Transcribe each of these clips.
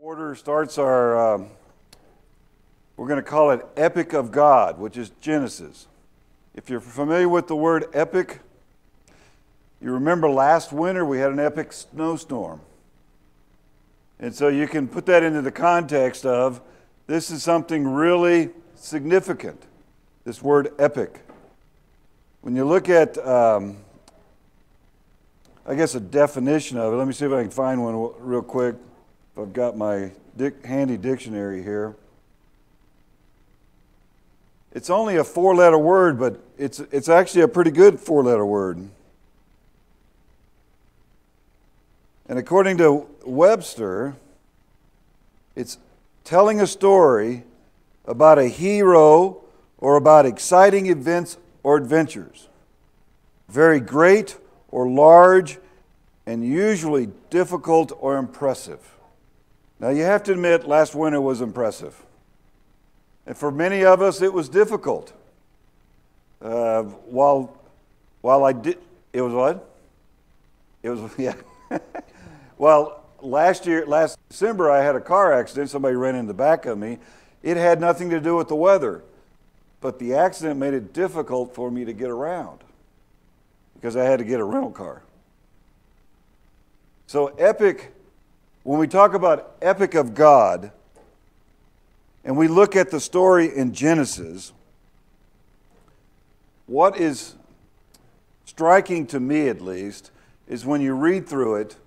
Quarter starts our, we're going to call it Epic of God, which is Genesis. If you're familiar with the word epic, you remember last winter we had an epic snowstorm. And so you can put that into the context of this is something really significant, this word epic. When you look at, I guess, a definition of it, let me see if I can find one real quick. I've got my handy dictionary here. It's only a four-letter word, but it's actually a pretty good four-letter word. And according to Webster, it's telling a story about a hero or about exciting events or adventures. Very great or large and usually difficult or impressive. Now, you have to admit, last winter was impressive. And for many of us, it was difficult. While I did, it was what? It was, yeah. Well, last December, I had a car accident. Somebody ran in the back of me. It had nothing to do with the weather. But the accident made it difficult for me to get around because I had to get a rental car. So epic. When we talk about epic of God, and we look at the story in Genesis, what is striking to me at least is when you read through it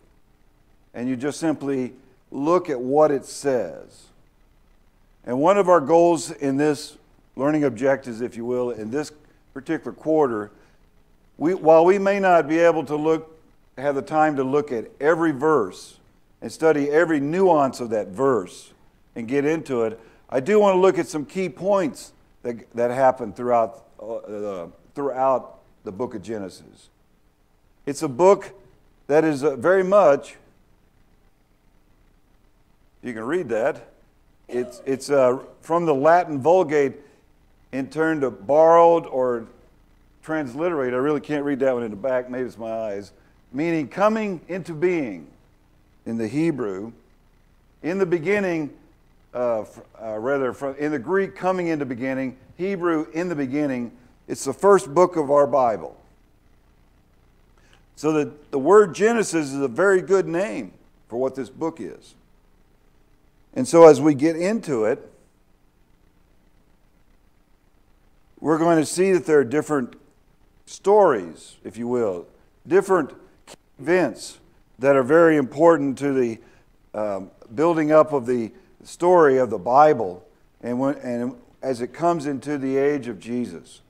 and you just simply look at what it says. And one of our goals in this learning objectives, if you will, in this particular quarter, while we may not be able to have the time to look at every verse and study every nuance of that verse and get into it, I do want to look at some key points that happen throughout the book of Genesis. It's a book that is very much, you can read that, it's from the Latin Vulgate in turn to borrowed or transliterated. I really can't read that one in the back, maybe it's my eyes, meaning coming into being. In the Hebrew, in the beginning, in the Greek, coming into beginning, Hebrew, in the beginning, it's the first book of our Bible. So the word Genesis is a very good name for what this book is. And so as we get into it, we're going to see that there are different stories, if you will, different events that are very important to the building up of the story of the Bible and as it comes into the age of Jesus,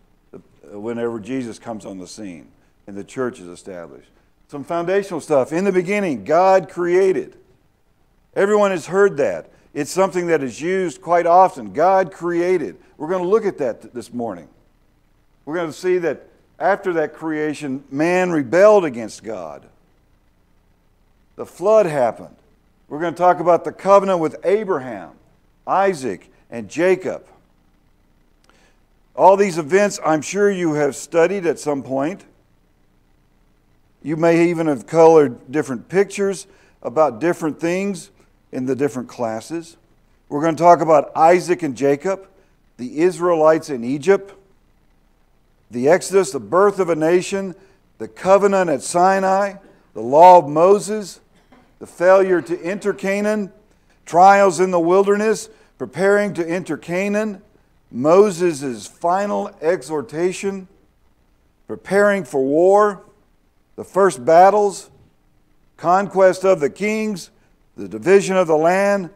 whenever Jesus comes on the scene and the church is established. Some foundational stuff. In the beginning, God created. Everyone has heard that. It's something that is used quite often. God created. We're going to look at that this morning. We're going to see that after that creation, man rebelled against God. The flood happened. We're going to talk about the covenant with Abraham, Isaac, and Jacob. All these events I'm sure you have studied at some point. You may even have colored different pictures about different things in the different classes. We're going to talk about Isaac and Jacob, the Israelites in Egypt, the Exodus, the birth of a nation, the covenant at Sinai, the law of Moses, the failure to enter Canaan, trials in the wilderness, preparing to enter Canaan, Moses' final exhortation, preparing for war, the first battles, conquest of the kings, the division of the land,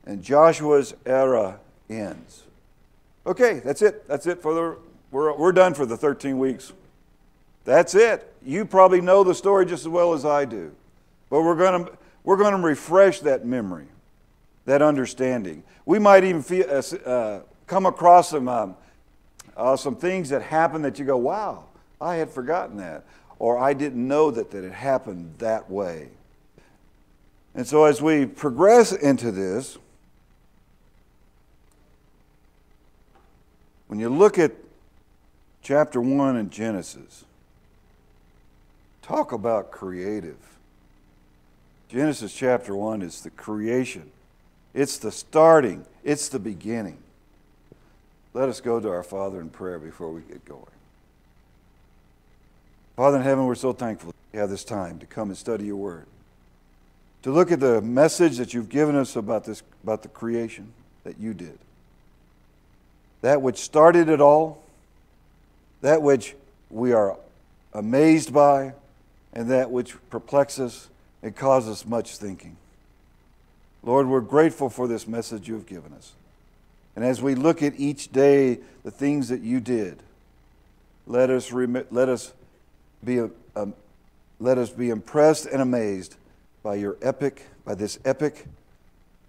and Joshua's era ends. Okay, that's it. That's it for we're done for the 13 weeks. That's it. You probably know the story just as well as I do. But we're going to refresh that memory, that understanding. We might even come across some things that happen that you go, wow, I had forgotten that. Or I didn't know that it happened that way. And so as we progress into this, when you look at chapter 1 in Genesis, talk about creative. Genesis chapter 1 is the creation It's the starting. It's the beginning. Let us go to our Father in prayer before we get going. Father in heaven, we're so thankful to have this time to come and study your word. To look at the message that you've given us about the creation that you did. That which started it all, that which we are amazed by, and that which perplexes and causes much thinking. Lord, we're grateful for this message you've given us. And as we look at each day the things that you did, let us be impressed and amazed by this epic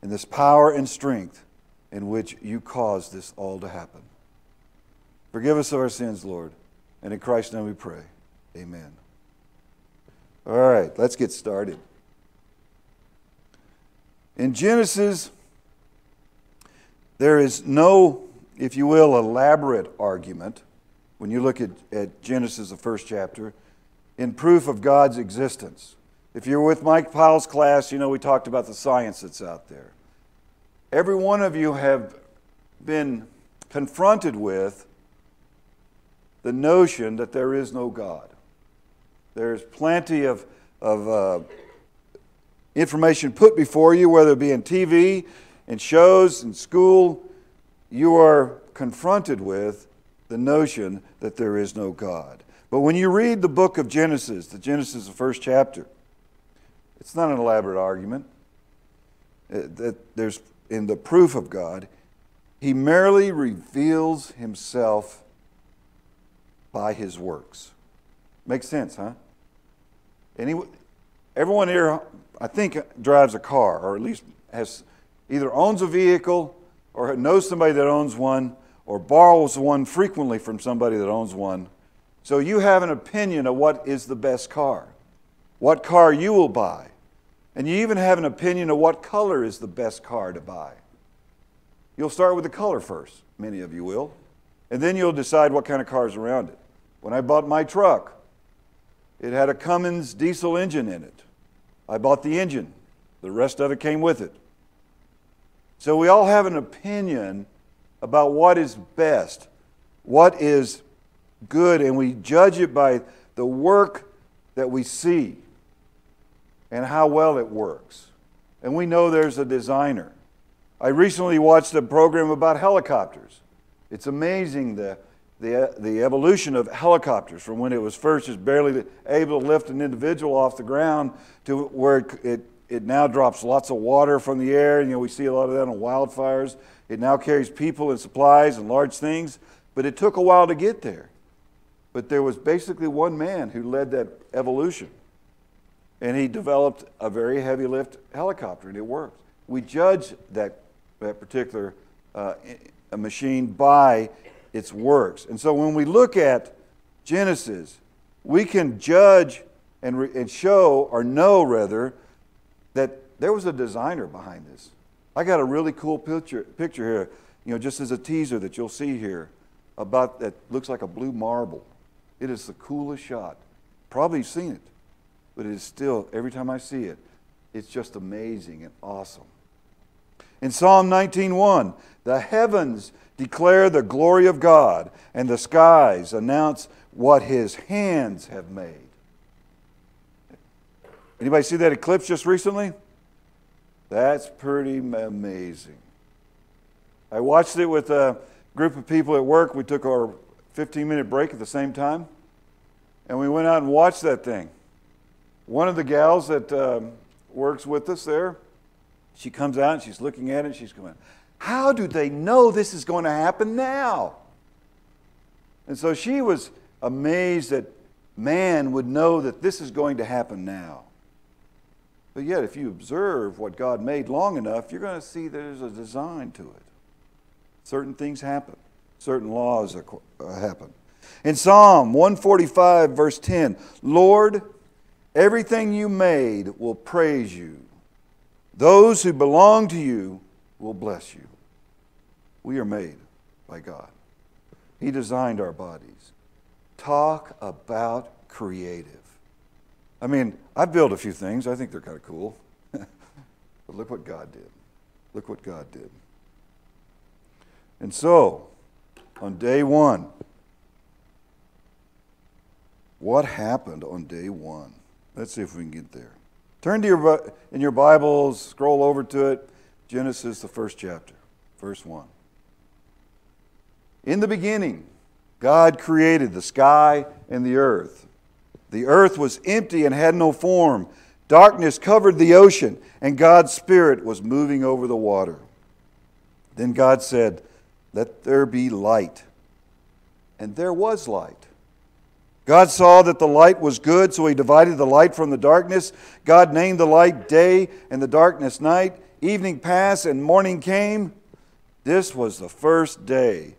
and this power and strength in which you caused this all to happen. Forgive us of our sins, Lord, and in Christ's name we pray. Amen. All right, let's get started. In Genesis, there is no, if you will, elaborate argument when you look at Genesis, the first chapter, in proof of God's existence. If you're with Mike Powell's class, you know we talked about the science that's out there. Every one of you have been confronted with the notion that there is no God. There's plenty of information put before you, whether it be in TV, in shows, in school. You are confronted with the notion that there is no God. But when you read the book of Genesis, the first chapter, it's not an elaborate argument. That there's in the proof of God, he merely reveals himself by his works. Makes sense, huh? Everyone here, I think, drives a car, or at least either owns a vehicle, or knows somebody that owns one, or borrows one frequently from somebody that owns one. So you have an opinion of what is the best car, what car you will buy. And you even have an opinion of what color is the best car to buy. You'll start with the color first, many of you will, and then you'll decide what kind of car is around it. When I bought my truck, it had a Cummins diesel engine in it. I bought the engine. The rest of it came with it. So we all have an opinion about what is best, what is good, and we judge it by the work that we see and how well it works. And we know there's a designer. I recently watched a program about helicopters. It's amazing the evolution of helicopters from when it was first just barely able to lift an individual off the ground to where it now drops lots of water from the air. You know, we see a lot of that on wildfires. It now carries people and supplies and large things, but it took a while to get there. But there was basically one man who led that evolution. And he developed a very heavy lift helicopter, and it worked. We judge that particular machine by its works. And so when we look at Genesis, we can judge and show, or know rather, that there was a designer behind this. I got a really cool picture here, you know, just as a teaser that you'll see here, about that looks like a blue marble. It is the coolest shot. Probably seen it. But it is still, every time I see it, it's just amazing and awesome. In Psalm 19:1, the heavens declare the glory of God, and the skies announce what his hands have made. Anybody see that eclipse just recently? That's pretty amazing. I watched it with a group of people at work. We took our 15-minute break at the same time, and we went out and watched that thing. One of the gals that works with us there, she comes out and she's looking at it and she's going, how do they know this is going to happen now? And so she was amazed that man would know that this is going to happen now. But yet, if you observe what God made long enough, you're going to see there's a design to it. Certain things happen. Certain laws happen. In Psalm 145, verse 10, Lord, everything you made will praise you. Those who belong to you will bless you. We are made by God. He designed our bodies. Talk about creative. I mean, I've built a few things. I think they're kind of cool. But look what God did. Look what God did. And so, on day one, what happened on day one? Let's see if we can get there. Turn to in your Bibles, scroll over to it, Genesis, the first chapter, verse 1. In the beginning, God created the sky and the earth. The earth was empty and had no form. Darkness covered the ocean, and God's Spirit was moving over the water. Then God said, "Let there be light." And there was light. God saw that the light was good, so He divided the light from the darkness. God named the light day and the darkness night. Evening passed and morning came. This was the first day.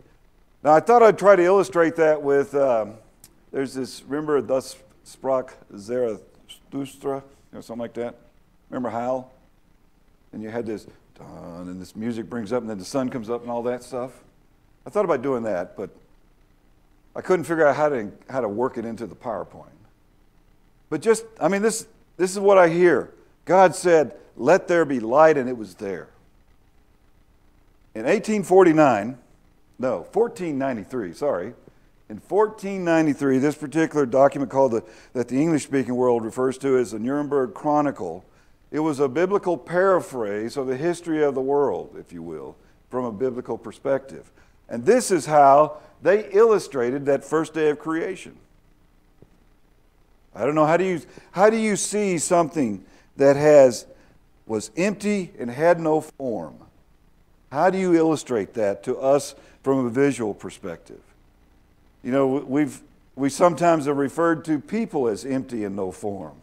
Now, I thought I'd try to illustrate that with, there's this, remember, thus sprach Zarathustra, something like that. Remember Hal? And you had this, and this music brings up, and then the sun comes up and all that stuff. I thought about doing that, but I couldn't figure out how to work it into the PowerPoint. But just, I mean, this is what I hear. God said, "Let there be light," and it was there. In 1493, sorry. In 1493, this particular document that the English-speaking world refers to as the Nuremberg Chronicle, it was a biblical paraphrase of the history of the world, if you will, from a biblical perspective. And this is how they illustrated that first day of creation. I don't know, how do you see something that was empty and had no form? How do you illustrate that to us from a visual perspective? You know, we sometimes have referred to people as empty and no form.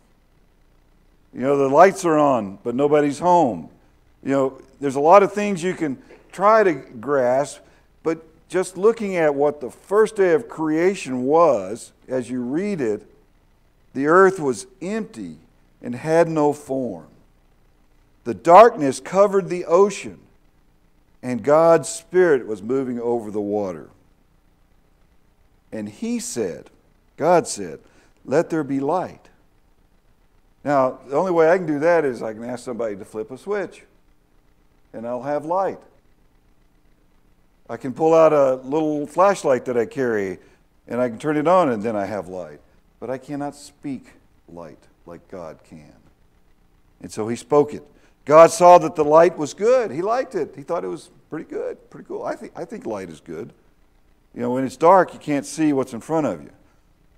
You know, the lights are on, but nobody's home. You know, there's a lot of things you can try to grasp, but just looking at what the first day of creation was, as you read it, the earth was empty and had no form. The darkness covered the ocean, and God's Spirit was moving over the water. And God said, "Let there be light." Now, the only way I can do that is I can ask somebody to flip a switch, and I'll have light. I can pull out a little flashlight that I carry, and I can turn it on, and then I have light. But I cannot speak light like God can. And so He spoke it. God saw that the light was good. He liked it. He thought it was pretty good, pretty cool. I think light is good. You know, when it's dark, you can't see what's in front of you.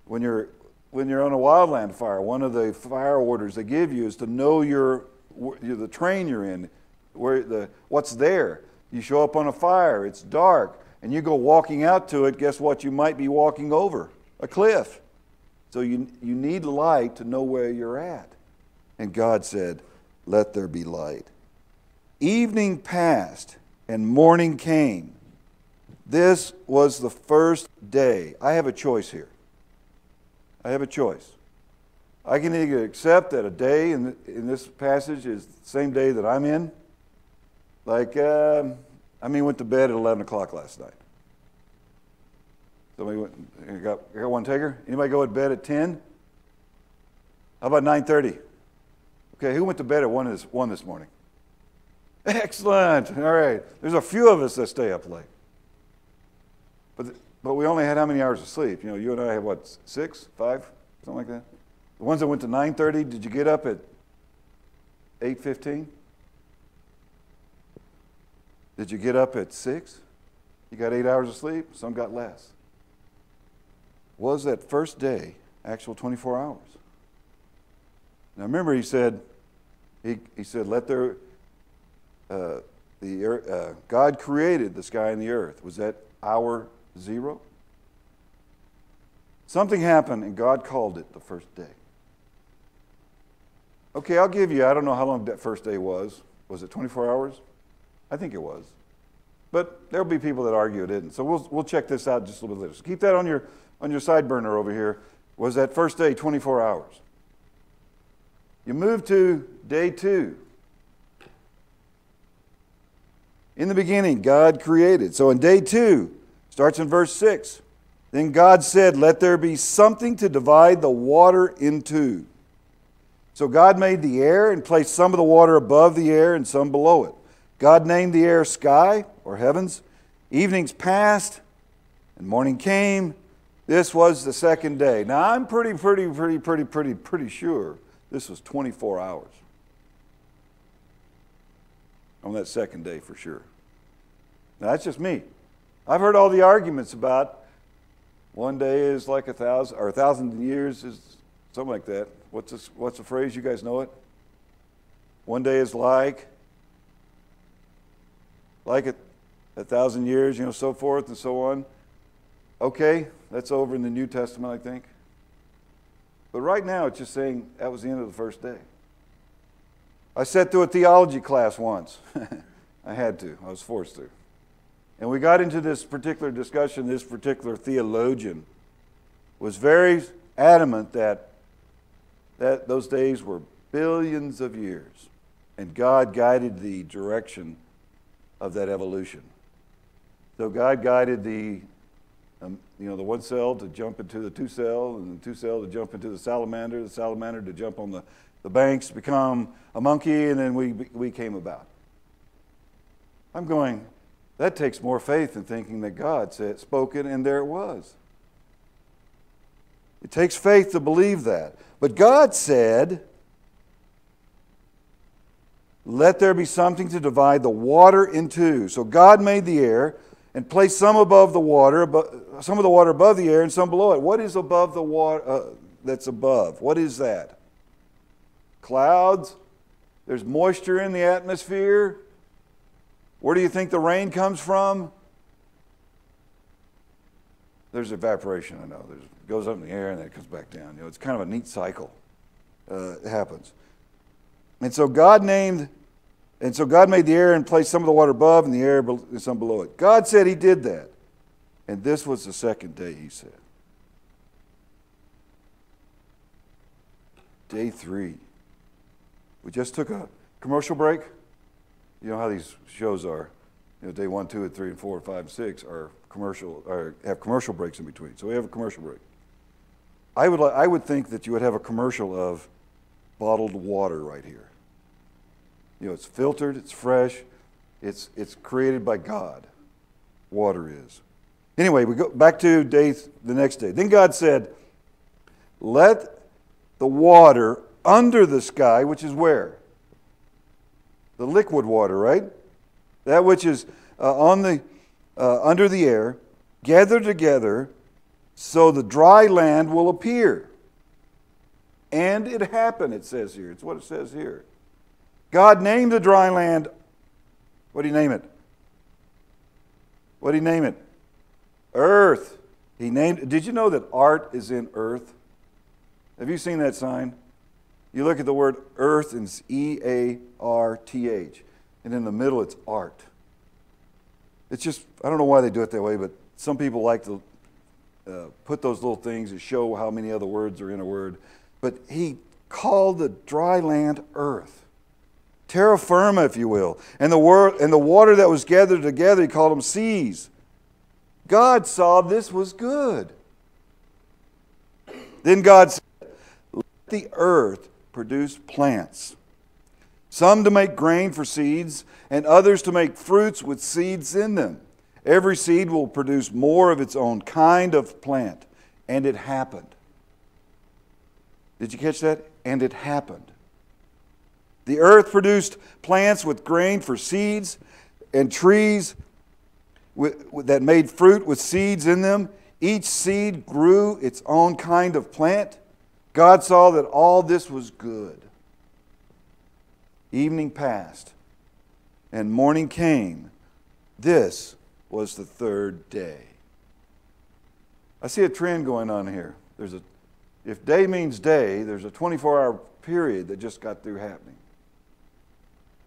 When you're on a wildland fire, one of the fire orders they give you is to know the terrain you're in, what's there. You show up on a fire, it's dark, and you go walking out to it, guess what? You might be walking over a cliff. So you need light to know where you're at. And God said, "Let there be light." Evening passed and morning came. This was the first day. I have a choice here. I have a choice. I can either accept that a day in this passage is the same day that I'm in. Like, went to bed at 11 o'clock last night. Somebody got one taker? Anybody go to bed at 10? How about 9:30? Okay, who went to bed at 1 this morning? Excellent. All right. There's a few of us that stay up late. But we only had how many hours of sleep? You know, you and I have what, 6, 5, something like that? The ones that went to 9:30, did you get up at 8:15? Did you get up at 6? You got 8 hours of sleep? Some got less. Was that first day actual 24 hours? Now remember, he said, "Let there." God created the sky and the earth. Was that hour 0? Something happened, and God called it the first day. Okay, I'll give you. I don't know how long that first day was. Was it 24 hours? I think it was. But there'll be people that argue it didn't. So we'll check this out just a little bit later. So keep that on your side burner over here. Was that first day 24 hours? You move to day 2. In the beginning, God created. So in day 2, starts in verse 6. Then God said, "Let there be something to divide the water in two." So God made the air and placed some of the water above the air and some below it. God named the air sky, or heavens. Evenings passed, and morning came. This was the second day. Now, I'm pretty sure this was 24 hours on that second day for sure. Now, that's just me. I've heard all the arguments about one day is like 1,000, or 1,000 years is something like that. What's the phrase? You guys know it? One day is like it 1,000 years, so forth and so on. Okay, that's over in the New Testament, I think. But right now, it's just saying that was the end of the first day. I sat through a theology class once. I had to. I was forced to. And we got into this particular discussion. This particular theologian was very adamant that those days were billions of years, and God guided the direction of that evolution. So God guided the one cell to jump into the two cell, and the two cell to jump into the salamander to jump on the banks, to become a monkey, and then we came about. I'm going, that takes more faith than thinking that God spoke it, and there it was. It takes faith to believe that. But God said, let there be something to divide the water in two. So God made the air and placed some above the water, some of the water above the air and some below it. What is above the water that's above? What is that? Clouds. There's moisture in the atmosphere. Where do you think the rain comes from? There's evaporation, I know. It goes up in the air and then it comes back down. It's kind of a neat cycle. It happens. And so God made the air and placed some of the water above and the air and some below it. God said He did that. And this was the second day, He said. Day 3. We just took a commercial break. You know how these shows are. Day 1, 2, and 3, and 4, and 5, and 6 are commercial, or have commercial breaks in between. So we have a commercial break. I would think that you would have a commercial of bottled water right here. It's filtered, it's fresh, it's created by God. Water is. Anyway, we go back to the next day. Then God said, let the water under the sky, which is where? The liquid water, right? That which is under the air, gather together so the dry land will appear. And it happened, it says here. It's what it says here. God named the dry land, what do you name it? What do you name it? Earth. Did you know that art is in earth? Have you seen that sign? You look at the word earth and it's E-A-R-T-H. And in the middle it's art. It's just, I don't know why they do it that way, but some people like to put those little things to show how many other words are in a word. But He called the dry land earth. Terra firma, if you will. And the water that was gathered together, He called them seas. God saw this was good. Then God said, let the earth produce plants, some to make grain for seeds, and others to make fruits with seeds in them. Every seed will produce more of its own kind of plant. And it happened. Did you catch that? And it happened. The earth produced plants with grain for seeds, and trees that made fruit with seeds in them. Each seed grew its own kind of plant. God saw that all this was good. Evening passed, and morning came. This was the third day. I see a trend going on here. If day means day, there's a 24-hour period that just got through happening.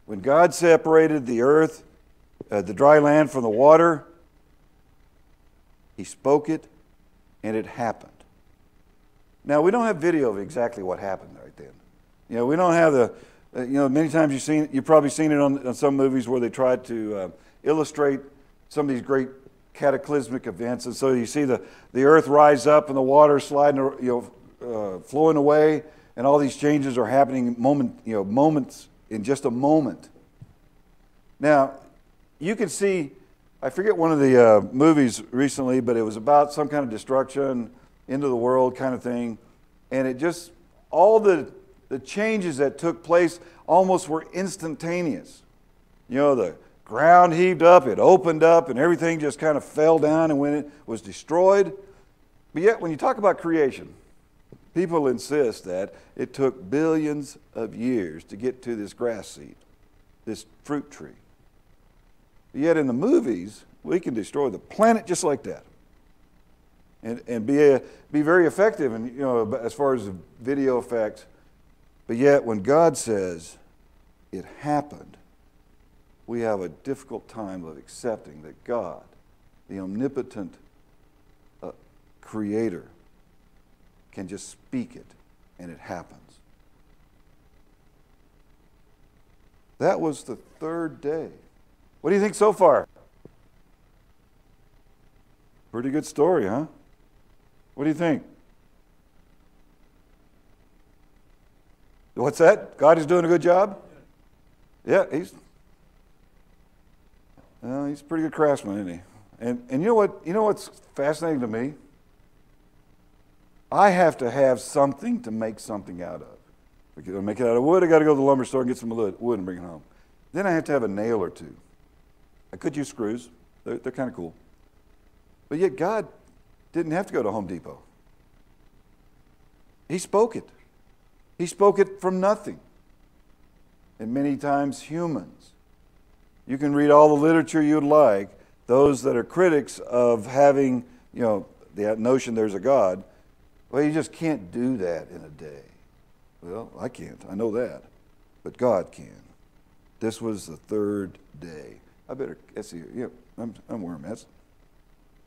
When God separated the earth, the dry land from the water, He spoke it, and it happened. Now, we don't have video of exactly what happened right then. We don't have many times you've probably seen it on some movies where they try to illustrate some of these great cataclysmic events. And so you see the earth rise up and the water sliding, flowing away, and all these changes are happening moments in just a moment. Now, you can see, I forget one of the movies recently, but it was about some kind of destruction, end of the world kind of thing. And it just, all the changes that took place almost were instantaneous. You know, the ground heaved up, it opened up, and everything just kind of fell down and when it was destroyed. But yet, when you talk about creation, people insist that it took billions of years to get to this grass seed, this fruit tree. But yet in the movies, we can destroy the planet just like that. And be very effective in, you know, as far as the video effects. But yet when God says it happened, we have a difficult time of accepting that God, the omnipotent creator, can just speak it and it happens. That was the third day. What do you think so far? Pretty good story, huh? What do you think? What's that? God is doing a good job? Yeah, he's a pretty good craftsman, isn't he? And you know what? You know what's fascinating to me? I have to have something to make something out of. If I make it out of wood, I got to go to the lumber store and get some wood and bring it home. Then I have to have a nail or two. I could use screws. They're kind of cool. But yet God didn't have to go to Home Depot. He spoke it. He spoke it from nothing. And many times humans. You can read all the literature you'd like, those that are critics of having, you know, the notion there's a God. Well, you just can't do that in a day. Well, I can't. I know that. But God can. This was the third day. I better, let's see. Yeah, I'm wearing that.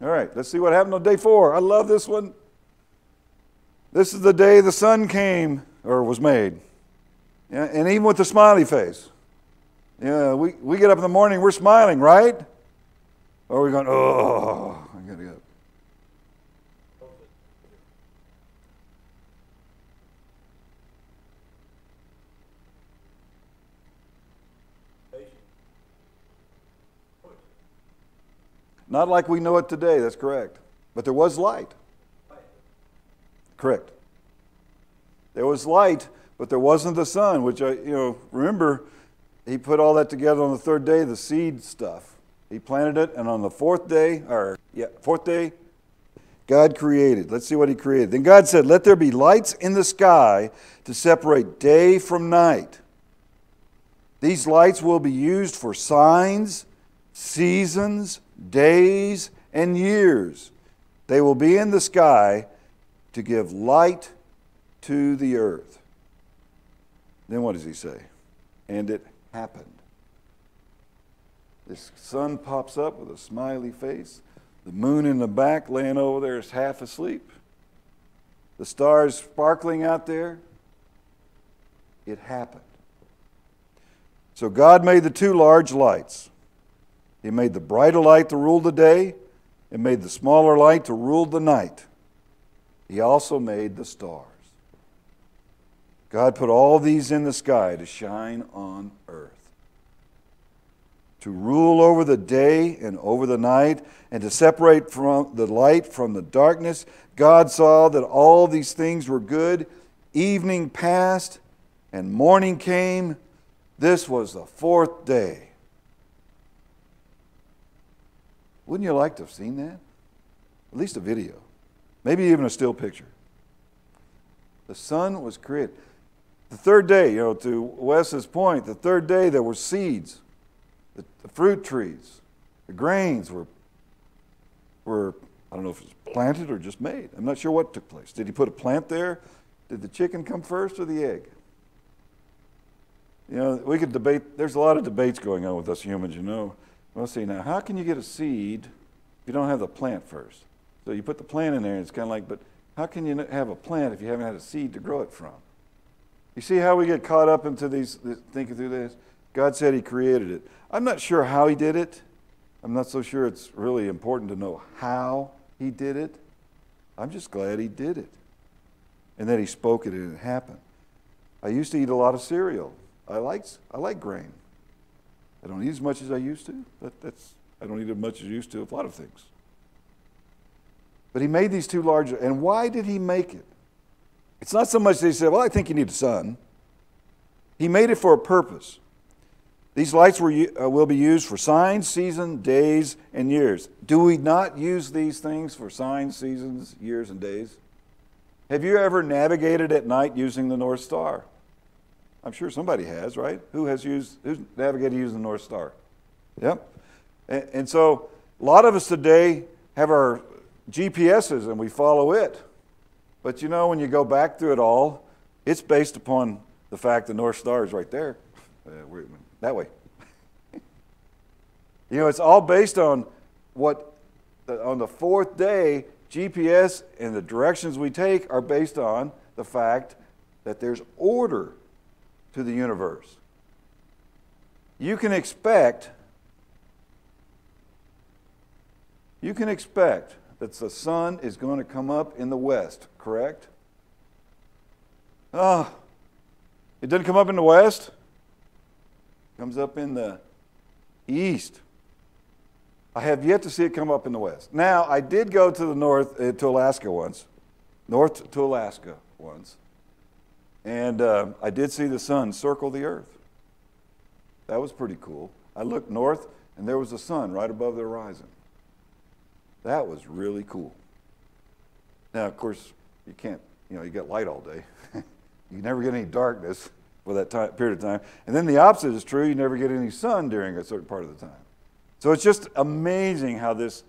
All right, let's see what happened on day 4. I love this one. This is the day the sun came, or was made. Yeah, and even with the smiley face. Yeah, we get up in the morning, we're smiling, right? Or we're going, oh, I got to go. Not like we know it today, that's correct. But there was light. Correct. There was light, but there wasn't the sun, which remember, he put all that together on the third day, the seed stuff. He planted it, and on the fourth day, God created. Let's see what he created. Then God said, let there be lights in the sky to separate day from night. These lights will be used for signs, seasons, days, and years. They will be in the sky to give light to the earth. Then what does he say? And it happened. This sun pops up with a smiley face. The moon in the back laying over there is half asleep. The stars sparkling out there. It happened. So God made the 2 large lights. He made the brighter light to rule the day and made the smaller light to rule the night. He also made the stars. God put all these in the sky to shine on earth, to rule over the day and over the night, and to separate from the light from the darkness. God saw that all these things were good. Evening passed and morning came. This was the 4th day. Wouldn't you like to have seen that? At least a video. Maybe even a still picture. The sun was created. The third day, to Wes's point, the third day there were seeds. The fruit trees, the grains were, I don't know if it was planted or just made. I'm not sure what took place. Did he put a plant there? Did the chicken come first or the egg? We could debate. There's a lot of debates going on with us humans, Well, see, now, how can you get a seed if you don't have the plant first? So you put the plant in there, and it's kind of like, but how can you have a plant if you haven't had a seed to grow it from? You see how we get caught up into thinking through this? God said he created it. I'm not sure how he did it. I'm not so sure it's really important to know how he did it. I'm just glad he did it. And that he spoke it and it happened. I used to eat a lot of cereal. I like grain. I don't eat as much as I used to. I don't eat as much as I used to of a lot of things. But he made these two large, and why did he make it? It's not so much that he said, well, I think you need a sun. He made it for a purpose. These lights will be used for signs, seasons, days, and years. Do we not use these things for signs, seasons, years, and days? Have you ever navigated at night using the North Star? I'm sure somebody has, right? Who's navigated using the North Star? Yep. And so a lot of us today have our GPSs and we follow it. But you know, when you go back through it all, it's based upon the fact the North Star is right there. That way. You know, it's all based on on the fourth day, GPS and the directions we take are based on the fact that there's order to the universe. You can expect that the sun is going to come up in the west, correct? It doesn't come up in the west. It comes up in the east. I have yet to see it come up in the west. Now, I did go to the north, to Alaska once. North to Alaska once. And I did see the sun circle the earth. That was pretty cool. I looked north, and there was the sun right above the horizon. That was really cool. Now, of course, you can't, you got light all day. You never get any darkness for that period of time. And then the opposite is true. You never get any sun during a certain part of the time. So it's just amazing how this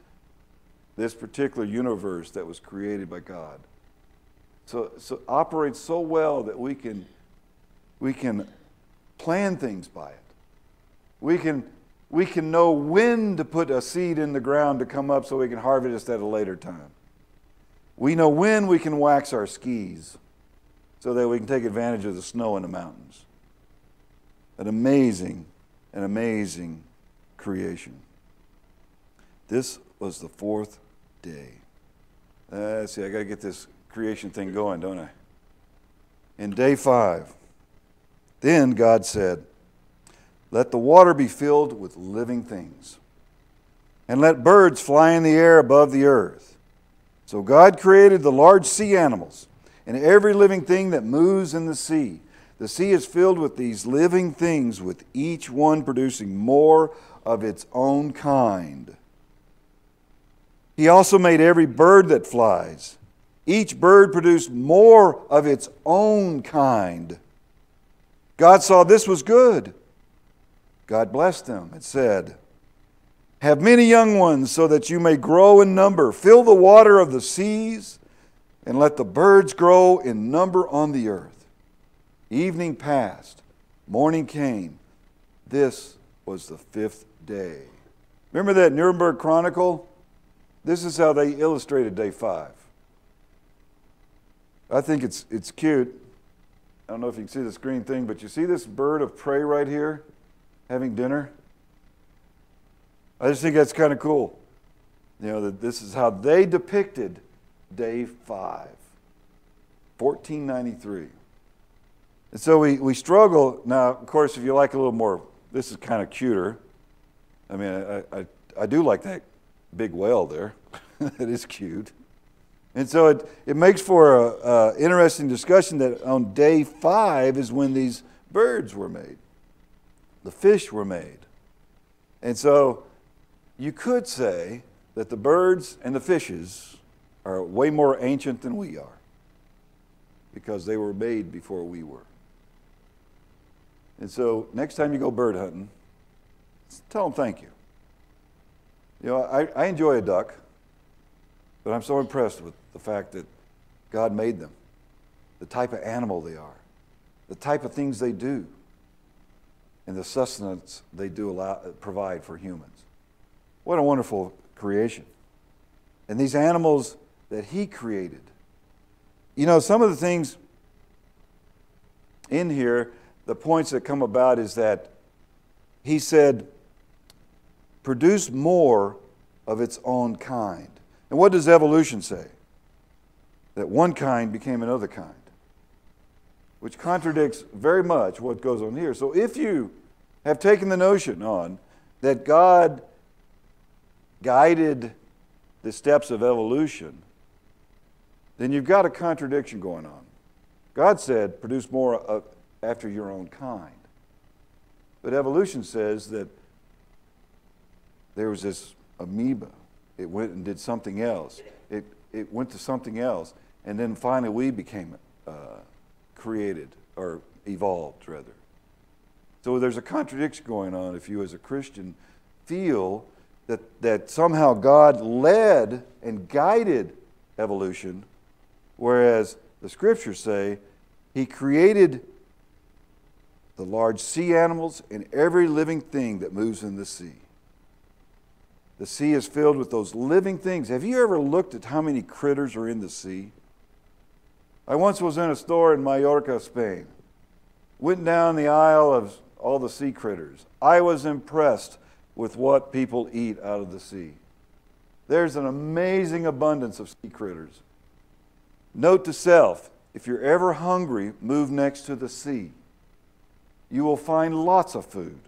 particular universe that was created by God so operates so well that we can plan things by it. We can know when to put a seed in the ground to come up so we can harvest it at a later time. We know when we can wax our skis so that we can take advantage of the snow in the mountains. An amazing creation. This was the fourth day. Let's see, I got to get this creation thing going, don't I? In day 5, then God said, let the water be filled with living things, and let birds fly in the air above the earth. So God created the large sea animals and every living thing that moves in the sea. The sea is filled with these living things, with each one producing more of its own kind. He also made every bird that flies. Each bird produced more of its own kind. God saw this was good. God blessed them and said, have many young ones so that you may grow in number. Fill the water of the seas and let the birds grow in number on the earth. Evening passed, morning came. This was the 5th day. Remember that Nuremberg Chronicle? This is how they illustrated day 5. I think it's cute. I don't know if you can see the screen thing, but you see this bird of prey right here having dinner? I just think that's kind of cool. That this is how they depicted day 5, 1493. And so we struggle. Now, of course, if you like a little more, this is kind of cuter. I mean, I do like that big whale there. It is cute. And so it makes for an interesting discussion that on day 5 is when these birds were made. The fish were made. And so you could say that the birds and the fishes are way more ancient than we are because they were made before we were. And so next time you go bird hunting, tell them thank you. I enjoy a duck, but I'm so impressed with the fact that God made them, the type of animal they are, the type of things they do, and the sustenance they do provide for humans. What a wonderful creation. And these animals that He created. Some of the things in here, the points that come about is that He said, produce more of its own kind. And what does evolution say? That one kind became another kind, which contradicts very much what goes on here. So if you have taken the notion on that God guided the steps of evolution, then you've got a contradiction going on. God said, produce more after your own kind. But evolution says that there was this amoeba. It went and did something else. It went to something else. And then finally we became created, or evolved, rather. So there's a contradiction going on if you as a Christian feel that somehow God led and guided evolution, whereas the Scriptures say He created the large sea animals and every living thing that moves in the sea. The sea is filled with those living things. Have you ever looked at how many critters are in the sea? I once was in a store in Mallorca, Spain. Went down the aisle of all the sea critters. I was impressed with what people eat out of the sea. There's an amazing abundance of sea critters. Note to self, if you're ever hungry, move next to the sea. You will find lots of food.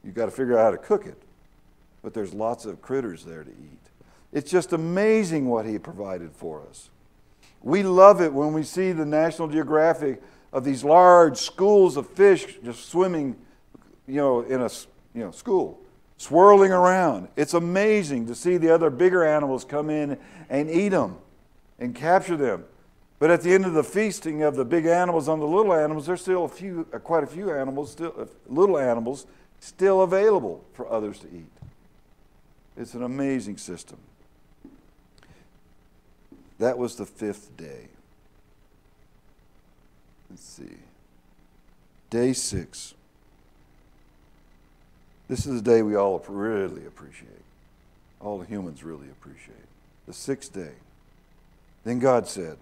You've got to figure out how to cook it. But there's lots of critters there to eat. It's just amazing what He provided for us. We love it when we see the National Geographic of these large schools of fish just swimming, in a school, swirling around. It's amazing to see the other bigger animals come in and eat them and capture them. But at the end of the feasting of the big animals on the little animals, there's still quite a few animals, little animals, still available for others to eat. It's an amazing system. That was the 5th day. Let's see. Day 6. This is a day we all really appreciate. All the humans really appreciate. The 6th day. Then God said,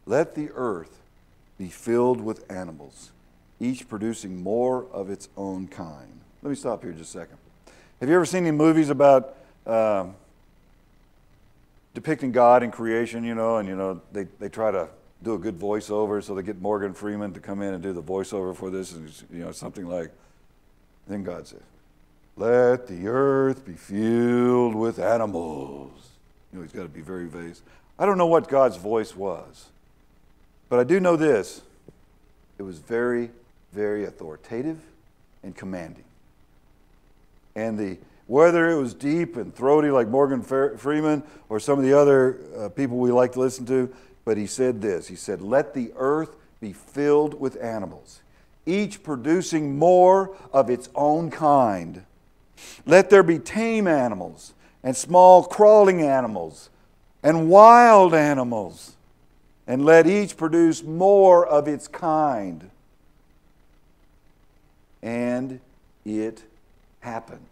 let the earth be filled with animals, each producing more of its own kind. Let me stop here just a second. Have you ever seen any movies about depicting God in creation, and they try to do a good voiceover, so they get Morgan Freeman to come in and do the voiceover for this, and something like, then God says, let the earth be filled with animals. He's got to be very vague. I don't know what God's voice was, but I do know this. It was very, very authoritative and commanding. And whether it was deep and throaty like Morgan Freeman or some of the other people we like to listen to, but He said this. He said, let the earth be filled with animals, each producing more of its own kind. Let there be tame animals and small crawling animals and wild animals, and let each produce more of its kind. And it happened.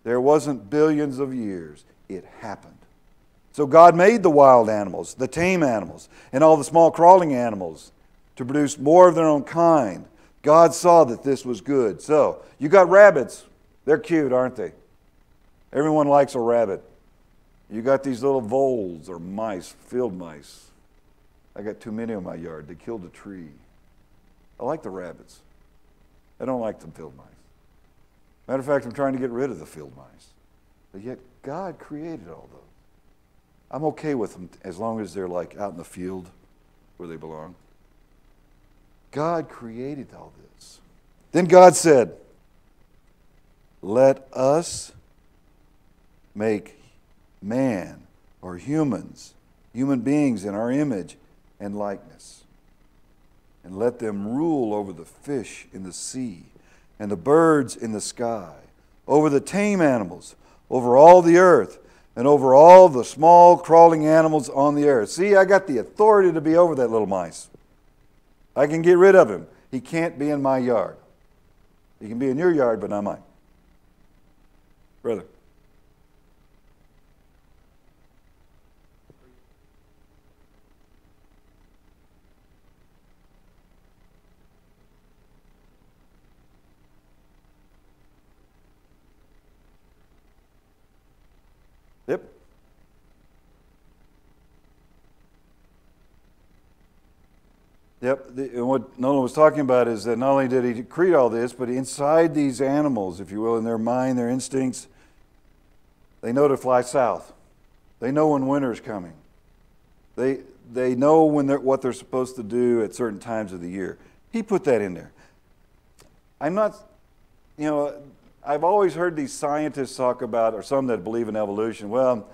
There wasn't billions of years. It happened. So God made the wild animals, the tame animals, and all the small crawling animals to produce more of their own kind. God saw that this was good. So, you got rabbits. They're cute, aren't they? Everyone likes a rabbit. You got these little voles or mice, field mice. I got too many in my yard. They killed a tree. I like the rabbits. I don't like the field mice. Matter of fact, I'm trying to get rid of the field mice. But yet, God created all those. I'm okay with them as long as they're like out in the field where they belong. God created all this. Then God said, let us make man or human beings in our image and likeness, and let them rule over the fish in the sea and the birds in the sky, over the tame animals, over all the earth, and over all the small crawling animals on the earth. See, I got the authority to be over that little mice. I can get rid of him. He can't be in my yard. He can be in your yard, but not mine. Brother. Yep. Yep. And what Nolan was talking about is that not only did he create all this, but inside these animals, if you will, in their mind, their instincts, they know to fly south. They know when winter is coming. They know what they're supposed to do at certain times of the year. He put that in there. I'm not, I've always heard these scientists talk about, or some that believe in evolution, well,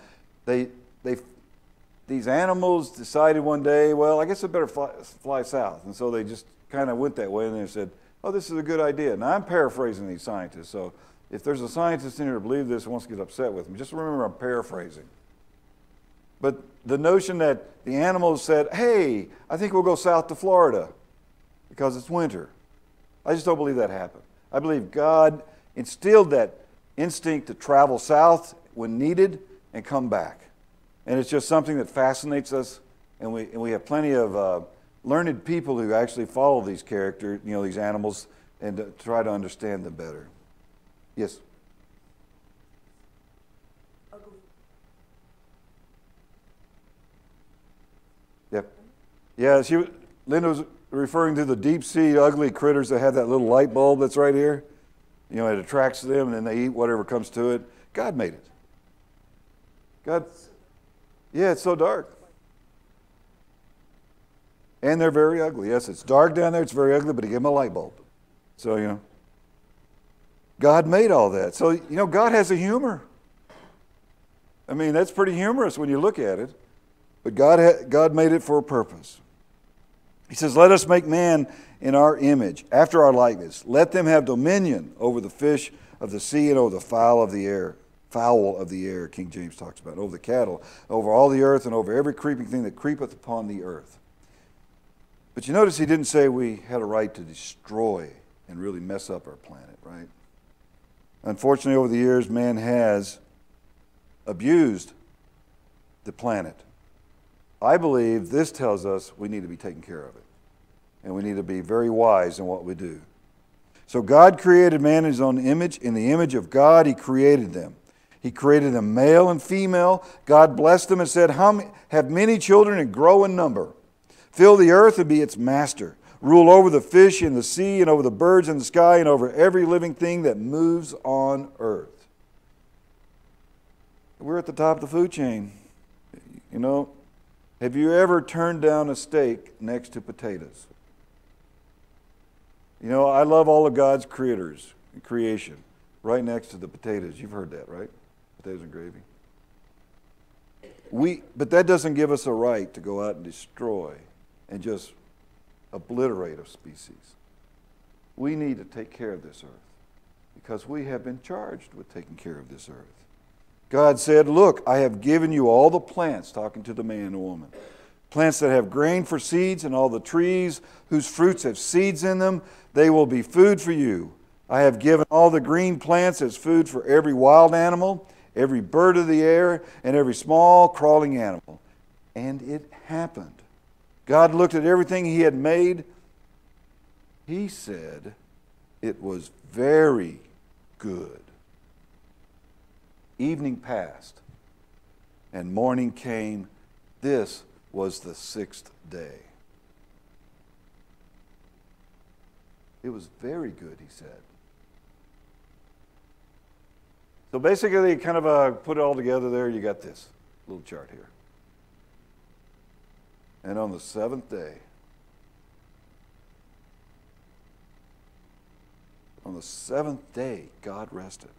these animals decided one day, well, I guess I better fly south. And so they just kind of went that way, and they said, oh, this is a good idea. Now, I'm paraphrasing these scientists, so if there's a scientist in here to believe this and wants to get upset with me, just remember I'm paraphrasing. But the notion that the animals said, hey, I think we'll go south to Florida because it's winter. I just don't believe that happened. I believe God instilled that instinct to travel south when needed and come back. And it's just something that fascinates us, and we have plenty of learned people who actually follow these characters, these animals, and try to understand them better. Yes? Yep. Yeah, Linda was referring to the deep sea ugly critters that have that little light bulb that's right here. It attracts them, and then they eat whatever comes to it. God made it. God. Yeah, it's so dark. And they're very ugly. Yes, it's dark down there, it's very ugly, but he gave them a light bulb. So, God made all that. So, God has a humor. I mean, that's pretty humorous when you look at it. But God made it for a purpose. He says, let us make man in our image, after our likeness. Let them have dominion over the fish of the sea and over the fowl of the air. Fowl of the air, King James talks about, over the cattle, over all the earth, and over every creeping thing that creepeth upon the earth. But you notice he didn't say we had a right to destroy and really mess up our planet, right? Unfortunately, over the years, man has abused the planet. I believe this tells us we need to be taking care of it. And we need to be very wise in what we do. So God created man in his own image. In the image of God, he created them. He created them male and female. God blessed them and said, have many children and grow in number. Fill the earth and be its master. Rule over the fish in the sea and over the birds in the sky and over every living thing that moves on earth. We're at the top of the food chain. Have you ever turned down a steak next to potatoes? I love all of God's creation, right next to the potatoes. You've heard that, right? Potatoes and gravy. But that doesn't give us a right to go out and destroy and just obliterate a species. We need to take care of this earth because we have been charged with taking care of this earth. God said, look, I have given you all the plants, talking to the man and woman, plants that have grain for seeds and all the trees whose fruits have seeds in them, they will be food for you. I have given all the green plants as food for every wild animal, every bird of the air, and every small crawling animal. And it happened. God looked at everything he had made. He said it was very good. Evening passed, and morning came. This was the sixth day. It was very good, he said. So basically, kind of put it all together there. You got this little chart here. And on the seventh day, God rested.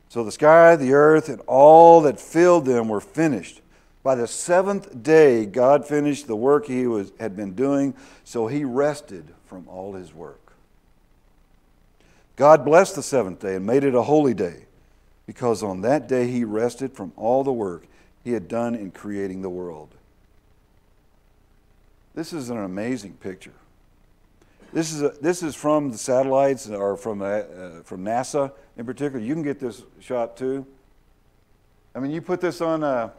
So the sky, the earth, and all that filled them were finished. By the seventh day, God finished the work he had been doing, so he rested from all his work. God blessed the seventh day and made it a holy day, because on that day he rested from all the work he had done in creating the world. This is an amazing picture. This is from the satellites, or from NASA in particular. You can get this shot too. I mean, you put this on,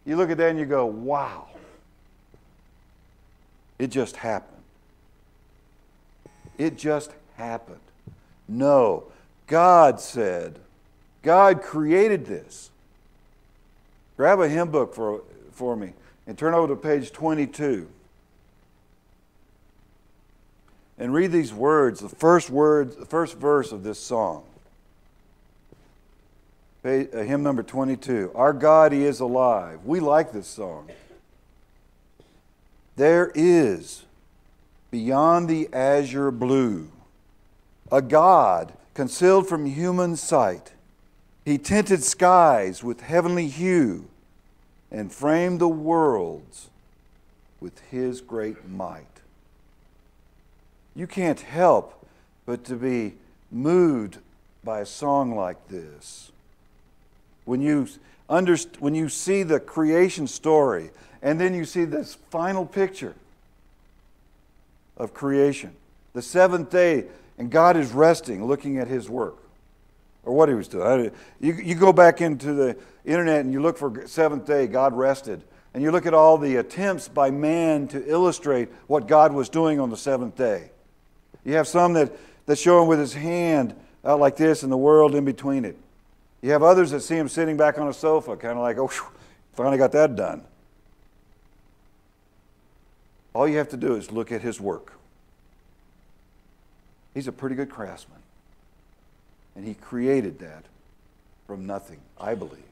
you look at that and you go, wow. It just happened. It just happened. No, God said, God created this. Grab a hymn book for me and turn over to page 22. and read these words, the first verse of this song. Hymn number 22. Our God, He is alive. We like this song. There is, beyond the azure blue, a God concealed from human sight. He tinted skies with heavenly hue and framed the worlds with His great might. You can't help but to be moved by a song like this. When you see the creation story, and then you see this final picture of creation, the seventh day, and God is resting, looking at His work, or what He was doing. You go back into the internet and you look for seventh day, God rested, and you look at all the attempts by man to illustrate what God was doing on the seventh day. You have some that show Him with His hand out like this and the world in between it. You have others that see Him sitting back on a sofa, kind of like, oh, finally got that done. All you have to do is look at His work. He's a pretty good craftsman. And He created that from nothing, I believe.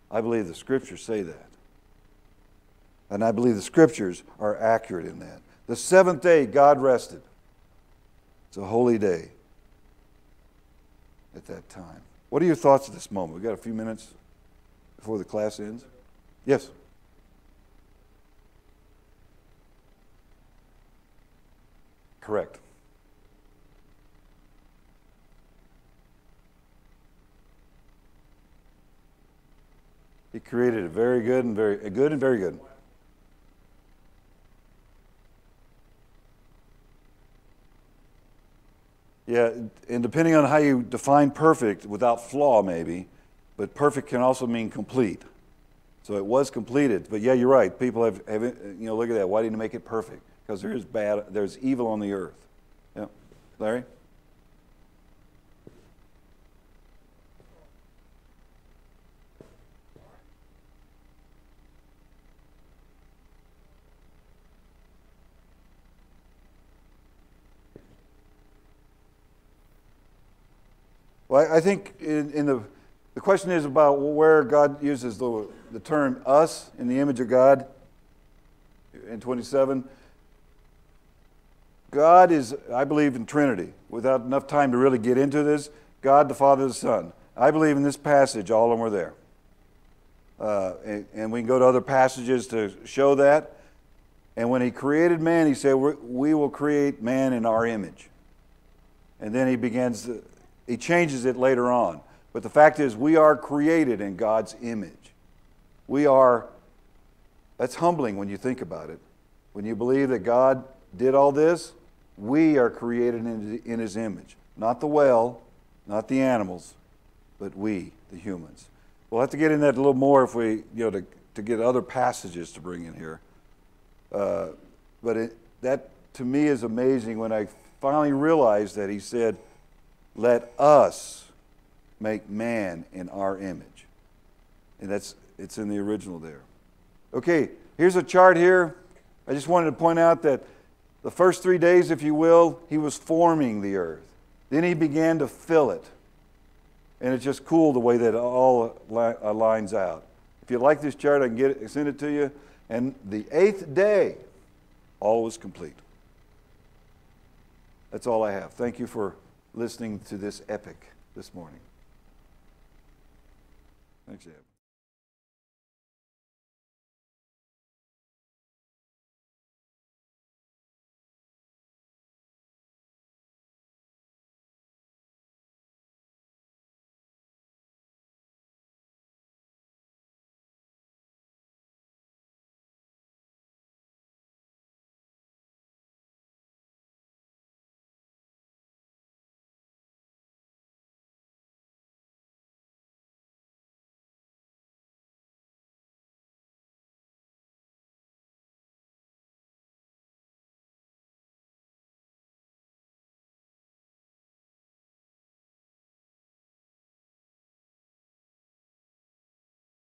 I believe the Scriptures say that. And I believe the Scriptures are accurate in that. The seventh day, God rested. It's a holy day at that time. What are your thoughts at this moment? We've got a few minutes before the class ends. Yes? Correct. He created a very good and very good. Yeah, and depending on how you define perfect, without flaw maybe, but perfect can also mean complete. So it was completed. But yeah, you're right. People have look at that. Why didn't He make it perfect? Because there's evil on the earth. Yeah. Larry? Well, I think in the question is about where God uses the term us in the image of God in 27. God is, I believe, in Trinity. Without enough time to really get into this, God, the Father, the Son. I believe in this passage, all of them are there. And we can go to other passages to show that. And when He created man, He said, we will create man in our image. And then He changes it later on. But the fact is, we are created in God's image. That's humbling when you think about it. When you believe that God did all this, we are created in His image. Not the whale, not the animals, but we, the humans. We'll have to get in that a little more if we, to get other passages to bring in here. But that, to me, is amazing when I finally realized that He said, let us make man in our image. And it's in the original there. Okay, here's a chart here. I just wanted to point out that the first 3 days, if you will, He was forming the earth. Then He began to fill it. And it's just cool the way that it all lines out. If you like this chart, I can send it to you. And the 8th day, all was complete. That's all I have. Thank you for listening to this epic this morning. Thanks, Ed.